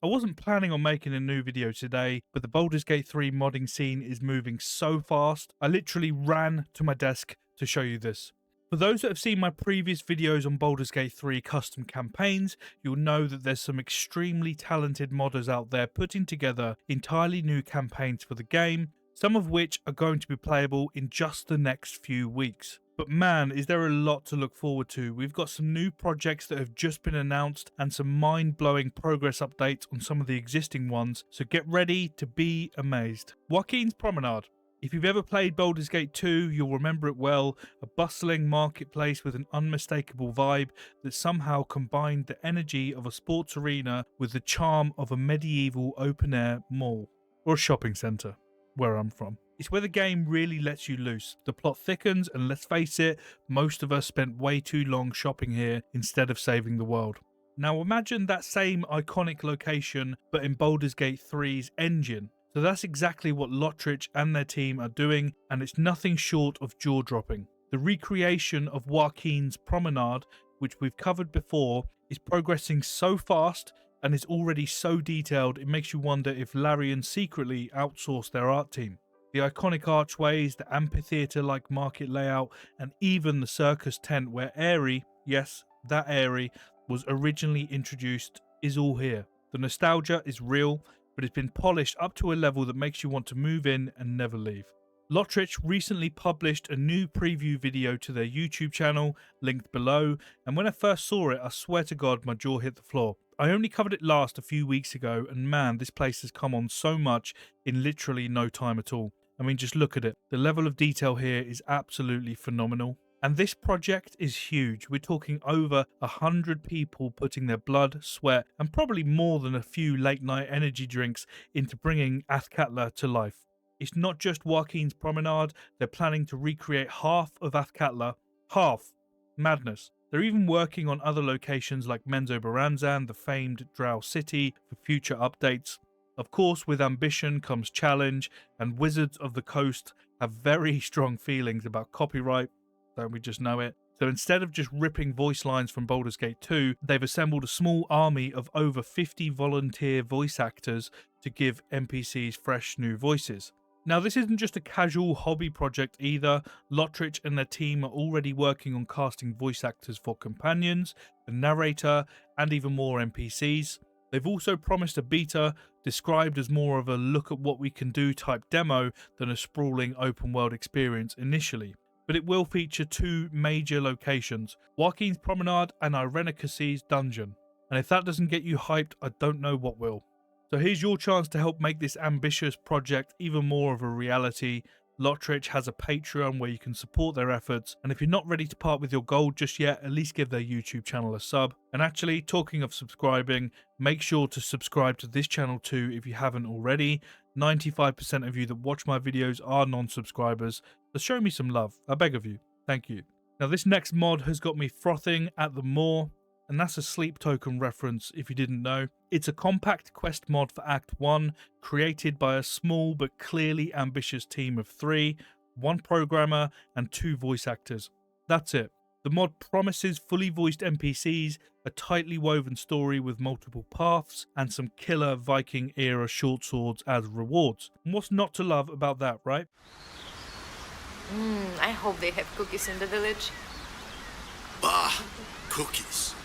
I wasn't planning on making a new video today, but the Baldur's Gate 3 modding scene is moving so fast, I literally ran to my desk to show you this. For those that have seen my previous videos on Baldur's Gate 3 custom campaigns, you'll know that there's some extremely talented modders out there putting together entirely new campaigns for the game, some of which are going to be playable in just the next few weeks. But man, is there a lot to look forward to. We've got some new projects that have just been announced and some mind-blowing progress updates on some of the existing ones, so get ready to be amazed. Waukeen's Promenade. If you've ever played Baldur's Gate 2, you'll remember it well, a bustling marketplace with an unmistakable vibe that somehow combined the energy of a sports arena with the charm of a medieval open-air mall, or a shopping centre, where I'm from. It's where the game really lets you loose. The plot thickens, and let's face it, most of us spent way too long shopping here instead of saving the world. Now imagine that same iconic location, but in Baldur's Gate 3's engine. So that's exactly what Lotrich and their team are doing, and it's nothing short of jaw-dropping. The recreation of Waukeen's Promenade, which we've covered before, is progressing so fast and is already so detailed it makes you wonder if Larian secretly outsourced their art team. The iconic archways, the amphitheatre-like market layout, and even the circus tent where Aerie, yes, that Aerie, was originally introduced is all here. The nostalgia is real, but it's been polished up to a level that makes you want to move in and never leave. Lotrich recently published a new preview video to their YouTube channel, linked below, and when I first saw it, I swear to God my jaw hit the floor. I only covered it last a few weeks ago, and man, this place has come on so much in literally no time at all. I mean, just look at it. The level of detail here is absolutely phenomenal. And this project is huge. We're talking over 100 people putting their blood, sweat, and probably more than a few late night energy drinks into bringing Athkatla to life. It's not just Waukeen's Promenade, they're planning to recreate half of Athkatla. Half. Madness. They're even working on other locations like Menzoberranzan, the famed Drow city, for future updates. Of course, with ambition comes challenge, and Wizards of the Coast have very strong feelings about copyright, don't we just know it? So instead of just ripping voice lines from Baldur's Gate 2, they've assembled a small army of over 50 volunteer voice actors to give NPCs fresh new voices. Now, this isn't just a casual hobby project either. Lotrich and their team are already working on casting voice actors for companions, the narrator, and even more NPCs. They've also promised a beta, described as more of a look at what we can do type demo than a sprawling open world experience initially. But it will feature two major locations, Waukeen's Promenade and Irenicus's Dungeon. And if that doesn't get you hyped, I don't know what will. So here's your chance to help make this ambitious project even more of a reality. Lotrich has a Patreon where you can support their efforts, and if you're not ready to part with your gold just yet, at least give their YouTube channel a sub. And actually, talking of subscribing, make sure to subscribe to this channel too if you haven't already. 95% of you that watch my videos are non-subscribers, so show me some love, I beg of you. Thank you. Now this next mod has got me frothing at the maw, and that's a sleep token reference if you didn't know. It's a compact quest mod for Act 1, created by a small but clearly ambitious team of 3, 1 programmer and 2 voice actors. That's it. The mod promises fully voiced NPCs, a tightly woven story with multiple paths, and some killer Viking era short swords as rewards. And what's not to love about that, right? I hope they have cookies in the village. Bah, cookies.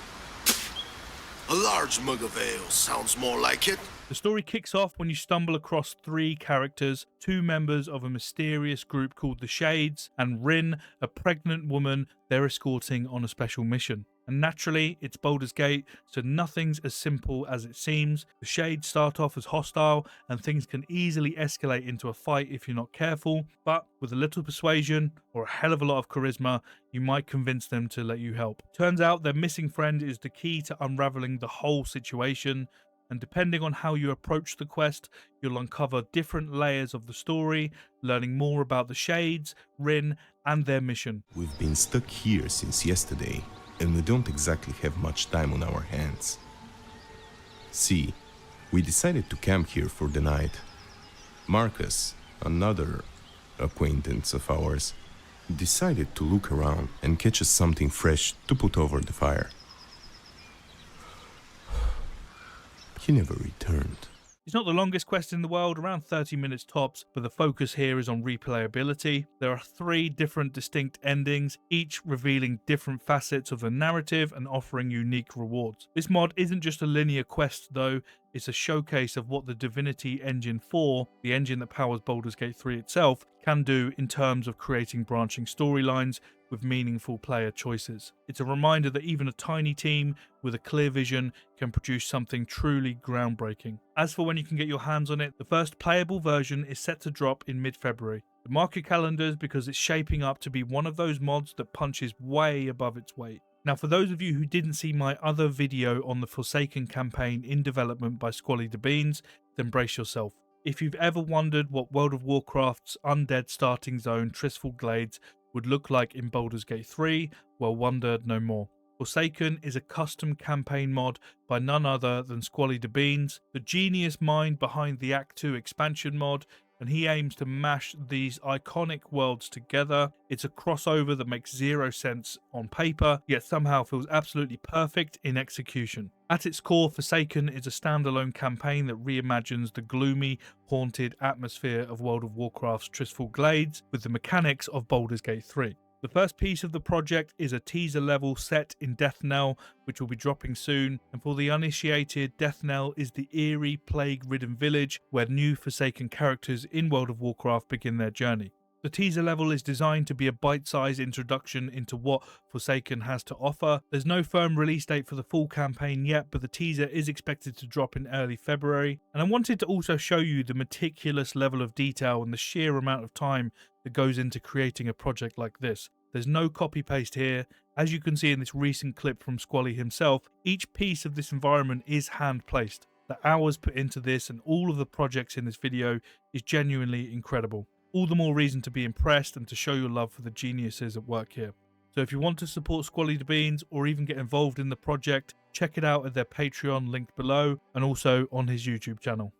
A large mug of ale sounds more like it. The story kicks off when you stumble across 3 characters, 2 members of a mysterious group called the Shades, and Rin, a pregnant woman they're escorting on a special mission. And naturally, it's Baldur's Gate, so nothing's as simple as it seems. The Shades start off as hostile, and things can easily escalate into a fight if you're not careful, but with a little persuasion, or a hell of a lot of charisma, you might convince them to let you help. Turns out their missing friend is the key to unraveling the whole situation, and depending on how you approach the quest, you'll uncover different layers of the story, learning more about the Shades, Rin, and their mission. We've been stuck here since yesterday, and we don't exactly have much time on our hands. See, we decided to camp here for the night. Marcus, another acquaintance of ours, decided to look around and catch us something fresh to put over the fire. he never returned. It's not the longest quest in the world, around 30 minutes tops, but the focus here is on replayability. There are 3 different distinct endings, each revealing different facets of the narrative and offering unique rewards. This mod isn't just a linear quest though, it's a showcase of what the Divinity Engine 4, the engine that powers Baldur's Gate 3 itself, can do in terms of creating branching storylines with meaningful player choices. It's a reminder that even a tiny team with a clear vision can produce something truly groundbreaking. As for when you can get your hands on it, the first playable version is set to drop in mid-February. Mark your calendars because it's shaping up to be one of those mods that punches way above its weight. Now, for those of you who didn't see my other video on the Forsaken campaign in development by Squally the Beans, then brace yourself. If you've ever wondered what World of Warcraft's undead starting zone Tirisfal Glades would look like in Baldur's Gate 3, well, wonder no more. Forsaken is a custom campaign mod by none other than Squally the Beans, the genius mind behind the Act 2 expansion mod, and he aims to mash these iconic worlds together. It's a crossover that makes zero sense on paper, yet somehow feels absolutely perfect in execution. At its core, Forsaken is a standalone campaign that reimagines the gloomy, haunted atmosphere of World of Warcraft's Tirisfal Glades with the mechanics of Baldur's Gate 3. The first piece of the project is a teaser level set in Death Knell, which will be dropping soon, and for the uninitiated, Death Knell is the eerie, plague-ridden village where new Forsaken characters in World of Warcraft begin their journey. The teaser level is designed to be a bite-sized introduction into what Forsaken has to offer. There's no firm release date for the full campaign yet, but the teaser is expected to drop in early February. And I wanted to also show you the meticulous level of detail and the sheer amount of time that goes into creating a project like this. There's no copy-paste here. As you can see in this recent clip from Squally himself, each piece of this environment is hand-placed. The hours put into this and all of the projects in this video is genuinely incredible. All the more reason to be impressed and to show your love for the geniuses at work here. So if you want to support Squally the Beans or even get involved in the project, check it out at their Patreon linked below and also on his YouTube channel.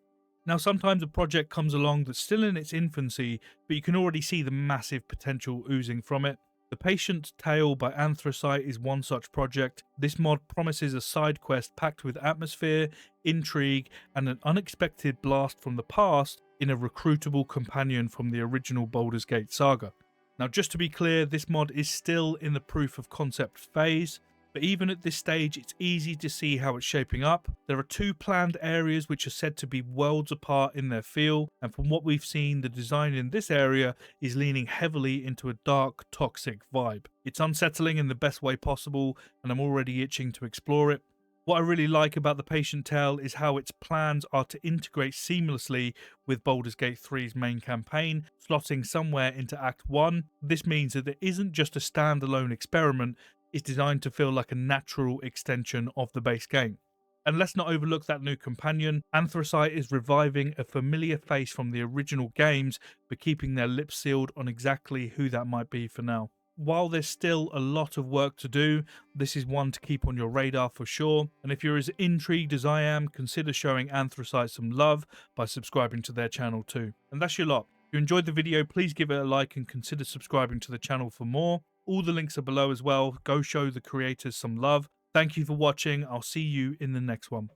Now, sometimes a project comes along that's still in its infancy, but you can already see the massive potential oozing from it. The Patient Tale by Anthracite is one such project. This mod promises a side quest packed with atmosphere, intrigue, and an unexpected blast from the past in a recruitable companion from the original Baldur's Gate saga. Now, just to be clear, this mod is still in the proof of concept phase, but even at this stage it's easy to see how it's shaping up. There are 2 planned areas which are said to be worlds apart in their feel, and from what we've seen, the design in this area is leaning heavily into a dark, toxic vibe. It's unsettling in the best way possible, and I'm already itching to explore it. What I really like about the Patient Tale is how its plans are to integrate seamlessly with Baldur's Gate 3's main campaign, slotting somewhere into Act 1. This means that it isn't just a standalone experiment, it's designed to feel like a natural extension of the base game. And let's not overlook that new companion. Anthracite is reviving a familiar face from the original games, but keeping their lips sealed on exactly who that might be for now. While there's still a lot of work to do, this is one to keep on your radar for sure. And if you're as intrigued as I am, consider showing Anthracite some love by subscribing to their channel too. And that's your lot. If you enjoyed the video, please give it a like and consider subscribing to the channel for more. All the links are below as well. Go show the creators some love. Thank you for watching. I'll see you in the next one.